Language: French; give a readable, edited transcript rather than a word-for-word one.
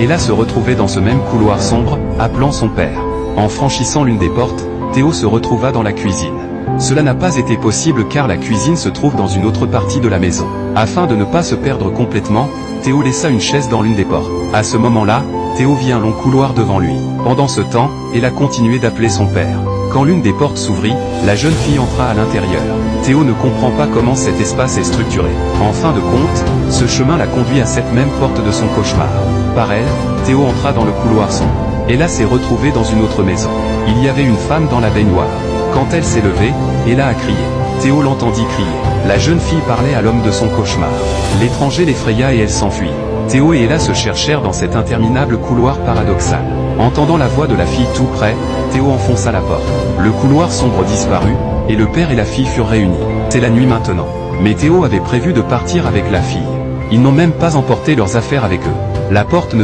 Ella se retrouvait dans ce même couloir sombre, appelant son père. En franchissant l'une des portes, Théo se retrouva dans la cuisine. Cela n'a pas été possible car la cuisine se trouve dans une autre partie de la maison. Afin de ne pas se perdre complètement, Théo laissa une chaise dans l'une des portes. À ce moment-là, Théo vit un long couloir devant lui. Pendant ce temps, Ella continuait d'appeler son père. Quand l'une des portes s'ouvrit, la jeune fille entra à l'intérieur. Théo ne comprend pas comment cet espace est structuré. En fin de compte, ce chemin l'a conduit à cette même porte de son cauchemar. Par elle, Théo entra dans le couloir sombre. Ella s'est retrouvée dans une autre maison. Il y avait une femme dans la baignoire. Quand elle s'est levée, Ella a crié. Théo l'entendit crier. La jeune fille parlait à l'homme de son cauchemar. L'étranger l'effraya et elle s'enfuit. Théo et Ella se cherchèrent dans cet interminable couloir paradoxal. Entendant la voix de la fille tout près, Théo enfonça la porte. Le couloir sombre disparut, et le père et la fille furent réunis. C'est la nuit maintenant. Mais Théo avait prévu de partir avec la fille. Ils n'ont même pas emporté leurs affaires avec eux. La porte ne